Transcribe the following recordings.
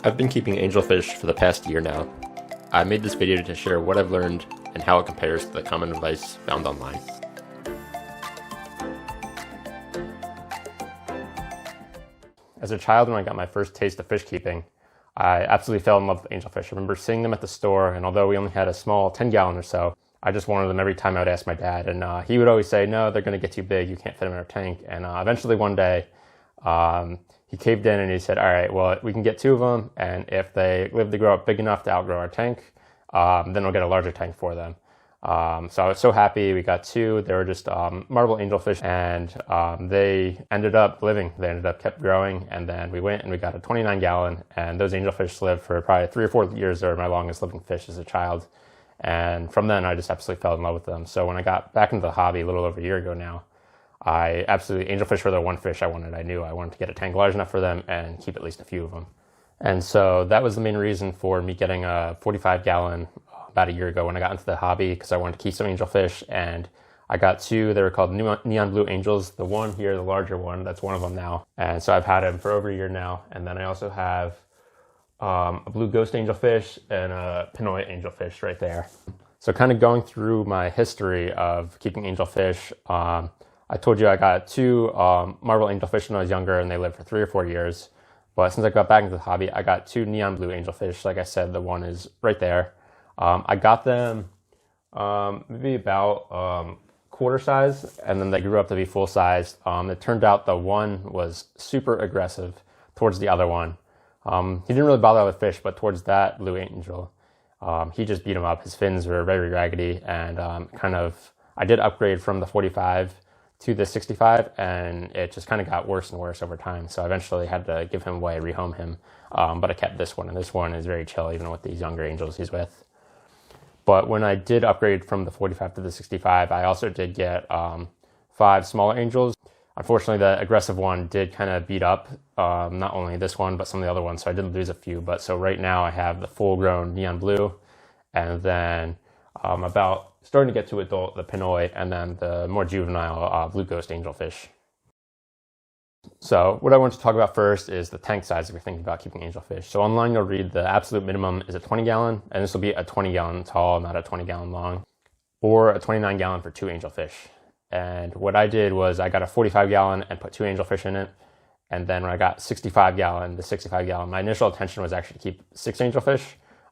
I've been keeping angelfish for the past year now. I made this video to share what I've learned and how it compares to the common advice found online. As a child, when I got my first taste of fish keeping, I absolutely fell in love with angelfish. I remember seeing them at the store, and although we only had a small 10-gallon or so, I just wanted them every time I would ask my dad. And he would always say, no, they're going to get too big, you can't fit them in our tank. And eventually one day, he caved in and he said, all right, well, we can get 2 of them, and if they live to grow up big enough to outgrow our tank, then we'll get a larger tank for them. So I was so happy we got 2. They were just marble angelfish, and they ended up living. They ended up kept growing, and then we went and we got a 29-gallon, and those angelfish lived for probably 3 or 4 years. They were my longest living fish as a child. And from then, I just absolutely fell in love with them. So when I got back into the hobby a little over a year ago now, angelfish were the one fish I wanted. I knew I wanted to get a tank large enough for them and keep at least a few of them. And so that was the main reason for me getting a 45-gallon about a year ago when I got into the hobby, because I wanted to keep some angelfish. And I got 2. They were called neon blue angels. The one here, the larger one, that's one of them now. And so I've had him for over a year now. And then I also have a blue ghost angelfish and a pinoy angelfish right there. So kind of going through my history of keeping angelfish, I told you I got 2 marble angelfish when I was younger, and they lived for 3 or 4 years. But since I got back into the hobby, I got 2 neon blue angelfish. Like I said, the one is right there. I got them maybe about quarter size, and then they grew up to be full size. It turned out the one was super aggressive towards the other one. He didn't really bother with fish, but towards that blue angel, he just beat him up. His fins were very raggedy, and I did upgrade from the 45 to the 65, and it just kind of got worse and worse over time. So I eventually had to give him away, rehome him. But I kept this one, and this one is very chill, even with these younger angels he's with. But when I did upgrade from the 45 to the 65, I also did get 5 smaller angels. Unfortunately, the aggressive one did kind of beat up not only this one, but some of the other ones, so I did lose a few. But so right now I have the full-grown neon blue, and then about starting to get to adult, the pinoy, and then the more juvenile blue ghost angelfish. So what I want to talk about first is the tank size if you're thinking about keeping angelfish. So online you'll read the absolute minimum is a 20-gallon, and this will be a 20-gallon tall, not a 20-gallon long, or a 29-gallon for 2 angelfish. And what I did was I got a 45-gallon and put 2 angelfish in it. And then when I got 65-gallon, the 65-gallon, my initial intention was actually to keep 6 angelfish.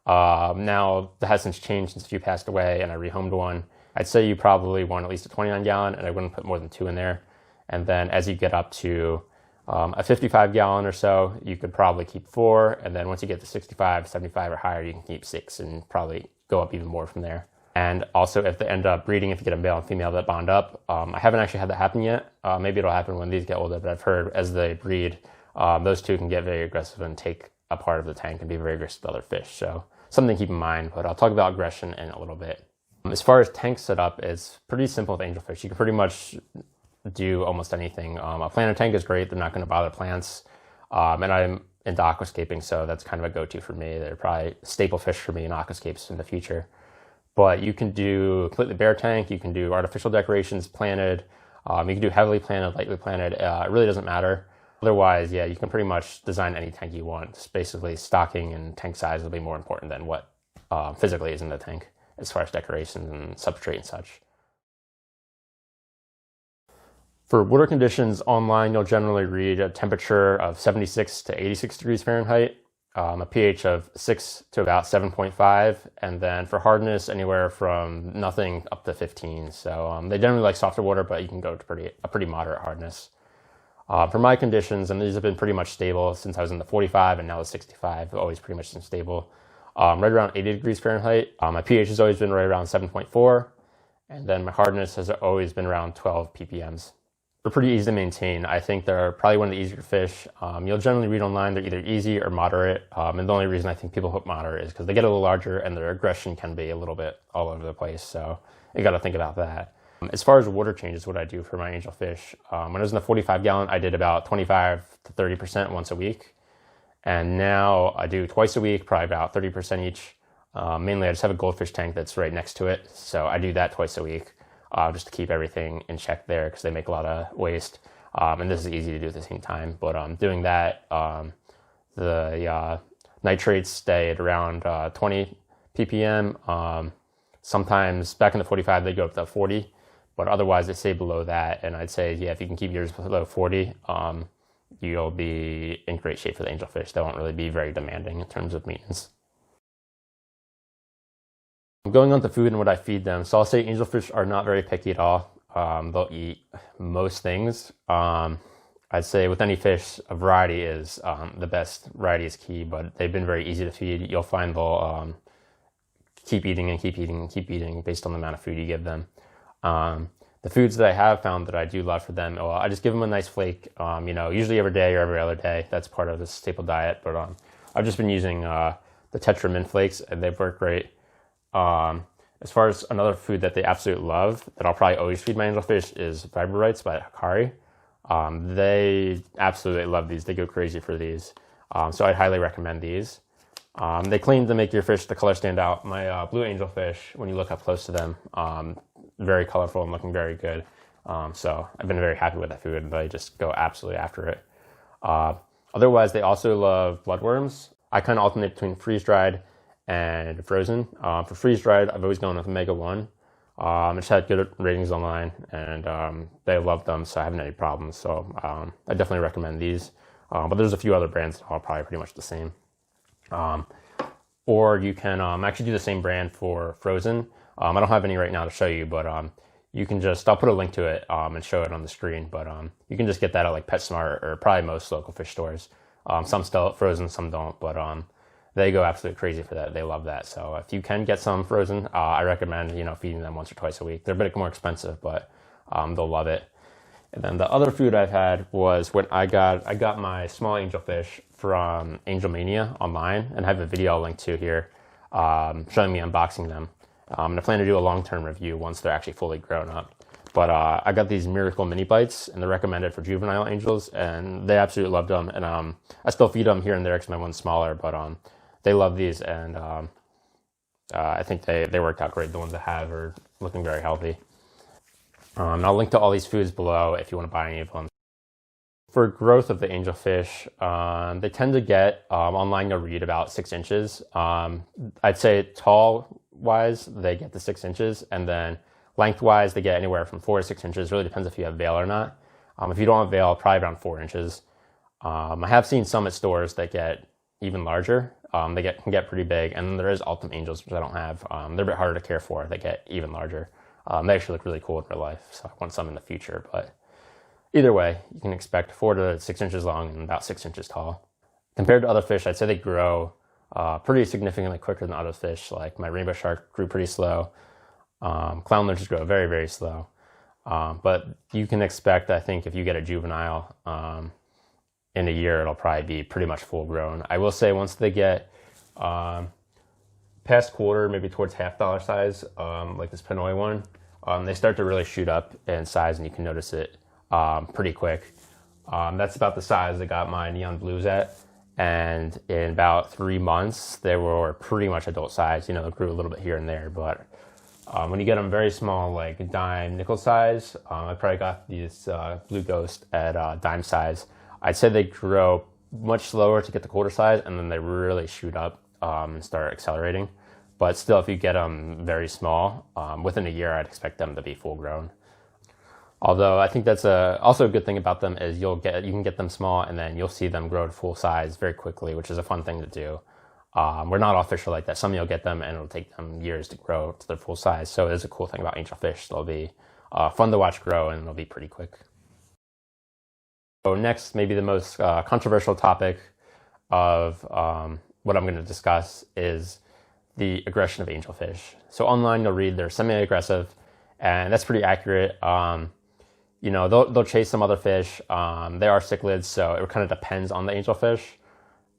Now that has since changed since a few passed away and I rehomed one. I'd say you probably want at least a 29-gallon, and I wouldn't put more than 2 in there. And then as you get up to a 55-gallon or so, you could probably keep 4. And then once you get to 65, 75 or higher, you can keep 6 and probably go up even more from there. And also if they end up breeding, if you get a male and female that bond up, I haven't actually had that happen yet. Maybe it'll happen when these get older, but I've heard as they breed, those 2 can get very aggressive and take a part of the tank and be very aggressive to other fish. So something to keep in mind, but I'll talk about aggression in a little bit. As far as tank setup, it's pretty simple with angelfish. You can pretty much do almost anything. A planter tank is great. They're not going to bother plants. And I'm into aquascaping, so that's kind of a go-to for me. They're probably staple fish for me in aquascapes in the future. But you can do completely bare tank. You can do artificial decorations planted. You can do heavily planted, lightly planted. It really doesn't matter. Otherwise, yeah, you can pretty much design any tank you want. Just basically stocking and tank size will be more important than what physically is in the tank as far as decorations and substrate and such. For water conditions online, you'll generally read a temperature of 76 to 86 degrees Fahrenheit, a pH of 6 to about 7.5, and then for hardness, anywhere from nothing up to 15. So they generally like softer water, but you can go to a pretty moderate hardness. For my conditions, and these have been pretty much stable since I was in the 45 and now the 65, have always pretty much been stable. Right around 80 degrees Fahrenheit. My pH has always been right around 7.4, and then my hardness has always been around 12 ppms. They're pretty easy to maintain. I think they're probably one of the easier fish. You'll generally read online they're either easy or moderate. And the only reason I think people put moderate is because they get a little larger and their aggression can be a little bit all over the place. So you got to think about that. As far as water changes, what I do for my angelfish, when I was in the 45-gallon, I did about 25 to 30% once a week. And now I do twice a week, probably about 30% each. Mainly I just have a goldfish tank that's right next to it. So I do that twice a week. Just to keep everything in check there because they make a lot of waste. And this is easy to do at the same time. But doing that, the Nitrates stay at around 20 ppm. Sometimes back in the 45 they go up to 40, but otherwise they stay below that. And I'd say, yeah, if you can keep yours below 40, you'll be in great shape for the angelfish. They won't really be very demanding in terms of maintenance. Going on to food and what I feed them. So I'll say angelfish are not very picky at all. They'll eat most things. I'd say with any fish, a variety is the best. Variety is key, but they've been very easy to feed. You'll find they'll keep eating and keep eating and keep eating based on the amount of food you give them. The foods that I have found that I do love for them, well, I just give them a nice flake, usually every day or every other day. That's part of the staple diet, but I've just been using the Tetra Mint Flakes, and they've worked great. As far as another food that they absolutely love, that I'll probably always feed my angelfish, is Vibarites by Hikari. They absolutely love these. They go crazy for these. So I'd highly recommend these. They claim to make your fish, the color stand out. My blue angelfish, when you look up close to them, very colorful and looking very good. So I've been very happy with that food, and they just go absolutely after it. Otherwise, they also love bloodworms. I kind of alternate between freeze-dried and frozen. For freeze-dried, I've always gone with Omega 1. I just had good ratings online, and they love them, so I haven't had any problems. So I definitely recommend these. But there's a few other brands that are probably pretty much the same. Or you can actually do the same brand for frozen. I don't have any right now to show you, but you can just, I'll put a link to it and show it on the screen, but you can just get that at like Petsmart or probably most local fish stores. Some sell frozen, some don't, but they go absolutely crazy for that. They love that. So if you can get some frozen, I recommend, feeding them once or twice a week. They're a bit more expensive, but they'll love it. And then the other food I've had was when I got my small angelfish from Angel Mania online, and I have a video I'll link to here showing me unboxing them. And I plan to do a long-term review once they're actually fully grown up. But I got these Miracle Mini Bites, and they're recommended for juvenile angels, and they absolutely loved them. And I still feed them here and there because my one's smaller, but they love these, and I think they worked out great. The ones I have are looking very healthy. And I'll link to all these foods below if you want to buy any of them. For growth of the angelfish, they tend to get, online you'll read about 6 inches. I'd say tall-wise, they get to 6 inches, and then lengthwise, they get anywhere from 4 to 6 inches. Really depends if you have veil or not. If you don't have veil, probably around 4 inches. I have seen some at stores that get even larger. They can get pretty big, and then there is Ultimate Angels, which I don't have. They're a bit harder to care for. They get even larger. They actually look really cool in real life, so I want some in the future. But either way, you can expect 4 to 6 inches long and about 6 inches tall. Compared to other fish, I'd say they grow pretty significantly quicker than other fish. Like my rainbow shark grew pretty slow. Clown lynchers grow very, very slow. But you can expect, I think, if you get a juvenile in a year, it'll probably be pretty much full grown. I will say once they get past quarter, maybe towards $half size, like this Pinoy one, they start to really shoot up in size, and you can notice it pretty quick. That's about the size I got my neon blues at, and in about 3 months, they were pretty much adult size. They grew a little bit here and there, but when you get them very small, like dime nickel size, I probably got these blue ghost at dime size. I'd say they grow much slower to get the quarter size, and then they really shoot up and start accelerating. But still, if you get them very small, within a year, I'd expect them to be full grown. Although I think that's also a good thing about them is you can get them small, and then you'll see them grow to full size very quickly, which is a fun thing to do. We're not all fish are like that. Some you'll get them, and it'll take them years to grow to their full size. So it is a cool thing about angelfish. They'll be fun to watch grow, and they'll be pretty quick. So next, maybe the most controversial topic of what I'm going to discuss is the aggression of angelfish. So online, you'll read they're semi-aggressive, and that's pretty accurate. They'll chase some other fish. They are cichlids, so it kind of depends on the angelfish.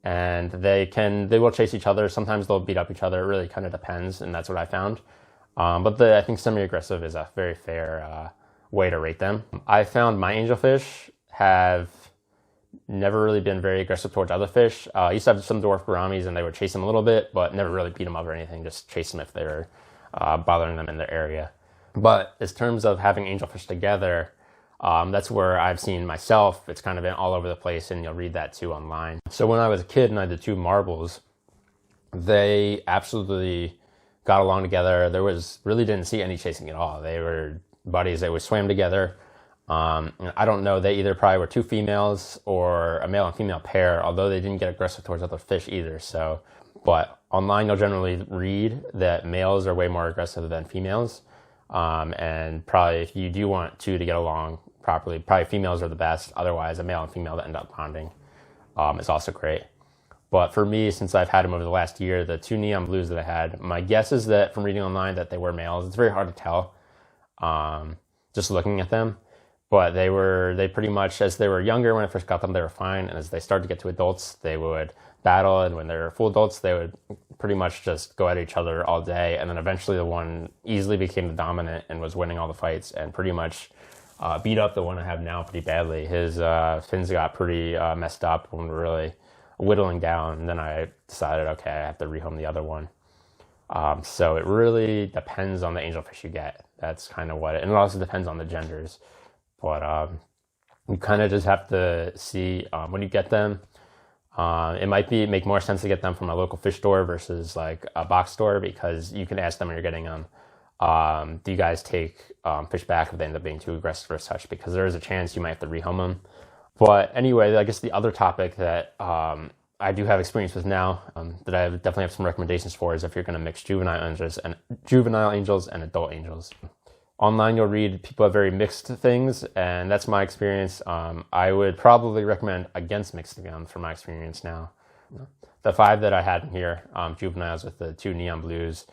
And they will chase each other. Sometimes they'll beat up each other. It really kind of depends, and that's what I found. But I think semi-aggressive is a very fair way to rate them. I found my angelfish have never really been very aggressive towards other fish. I used to have some dwarf gouramis, and they would chase them a little bit, but never really beat them up or anything, just chase them if they were bothering them in their area. But in terms of having angelfish together, that's where I've seen myself. It's kind of been all over the place, and you'll read that too online. So when I was a kid and I had the 2 marbles, They absolutely got along together. There was really didn't see any chasing at all. They were buddies. They always swam together. I don't know. They either probably were two females or a male and female pair, although they didn't get aggressive towards other fish either. So, but online you'll generally read that males are way more aggressive than females. And probably if you do want two to get along properly, probably females are the best. Otherwise, a male and female that end up bonding is also great. But for me, since I've had them over the last year, the two neon blues that I had, my guess is that from reading online that they were males. It's very hard to tell just looking at them. But they pretty much, as they were younger when I first got them, they were fine. And as they started to get to adults, they would battle. And when they were full adults, they would pretty much just go at each other all day. And then eventually the one easily became the dominant and was winning all the fights and pretty much beat up the one I have now pretty badly. His fins got pretty messed up when we were really whittling down. And then I decided, okay, I have to rehome the other one. So it really depends on the angelfish you get. That's kind of what it, and it also depends on the genders. But you kind of just have to see when you get them. It might make more sense to get them from a local fish store versus like a box store, because you can ask them when you're getting them, do you guys take fish back if they end up being too aggressive or such? Because there is a chance you might have to rehome them. But anyway, I guess the other topic that I do have experience with now, that I definitely have some recommendations for, is if you're going to mix juvenile angels and adult angels. Online, you'll read people have very mixed things, and that's my experience. I would probably recommend against mixing them from my experience now. The 5 that I had in here, juveniles with the 2 neon blues,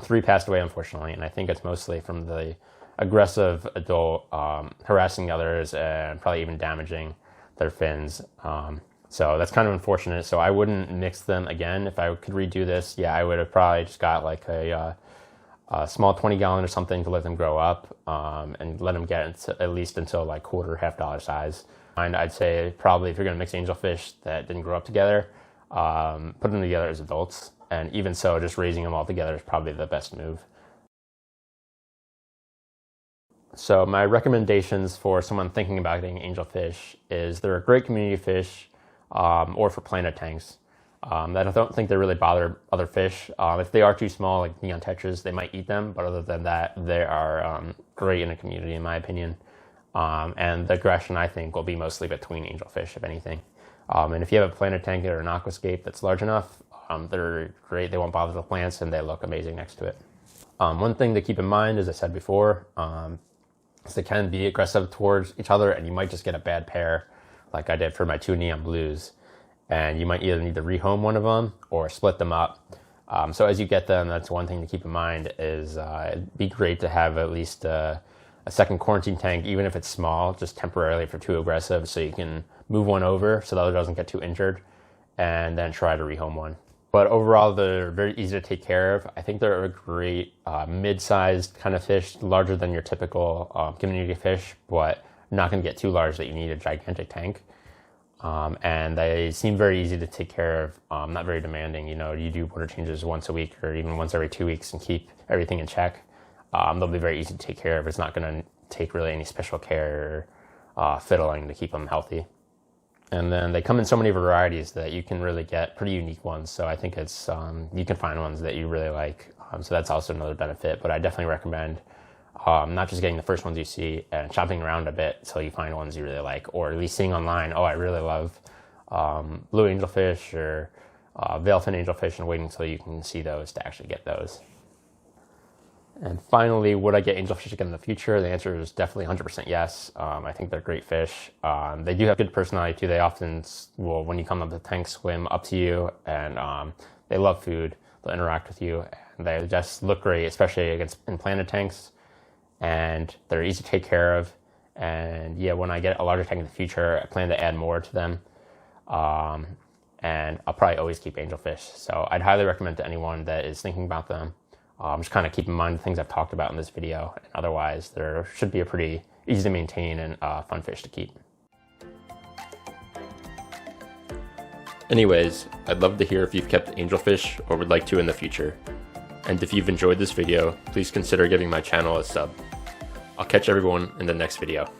3 passed away, unfortunately, and I think it's mostly from the aggressive adult harassing others and probably even damaging their fins. So that's kind of unfortunate. So I wouldn't mix them again. If I could redo this, yeah, I would have probably just got like a small 20-gallon or something to let them grow up and let them get at least until like quarter, $half size. And I'd say probably if you're going to mix angelfish that didn't grow up together, put them together as adults. And even so, just raising them all together is probably the best move. So my recommendations for someone thinking about getting angelfish is they're a great community fish or for planted tanks. I don't think they really bother other fish. If they are too small, like neon tetras, they might eat them. But other than that, they are great in a community, in my opinion. And the aggression, I think, will be mostly between angelfish, if anything. And if you have a planted tank or an aquascape that's large enough, they're great. They won't bother the plants, and they look amazing next to it. One thing to keep in mind, as I said before, is they can be aggressive towards each other, and you might just get a bad pair, like I did for my 2 neon blues. And you might either need to rehome one of them or split them up. So as you get them, that's one thing to keep in mind is it'd be great to have at least a second quarantine tank, even if it's small, just temporarily if they're too aggressive, so you can move one over so the other doesn't get too injured, and then try to rehome one. But overall, they're very easy to take care of. I think they're a great mid-sized kind of fish, larger than your typical community fish, but not going to get too large that you need a gigantic tank. And they seem very easy to take care of, not very demanding. You know, you do water changes once a week or even once every 2 weeks and keep everything in check. They'll be very easy to take care of. It's not going to take really any special care or fiddling to keep them healthy. And then they come in so many varieties that you can really get pretty unique ones. So I think it's you can find ones that you really like. So that's also another benefit. But I definitely recommend not just getting the first ones you see and shopping around a bit till you find ones you really like, or at least seeing online, oh, I really love blue angelfish or veilfin angelfish, and waiting until you can see those to actually get those. And finally, would I get angelfish again in the future? The answer is definitely 100% yes. I think they're great fish. They do have good personality too. They often will, when you come up the tank, swim up to you, and they love food. They'll interact with you, and they just look great, especially in planted tanks. And they're easy to take care of. And yeah, when I get a larger tank in the future, I plan to add more to them. And I'll probably always keep angelfish. So I'd highly recommend to anyone that is thinking about them. Just kind of keep in mind the things I've talked about in this video. And otherwise, there should be a pretty easy to maintain and fun fish to keep. Anyways, I'd love to hear if you've kept angelfish or would like to in the future. And if you've enjoyed this video, please consider giving my channel a sub. I'll catch everyone in the next video.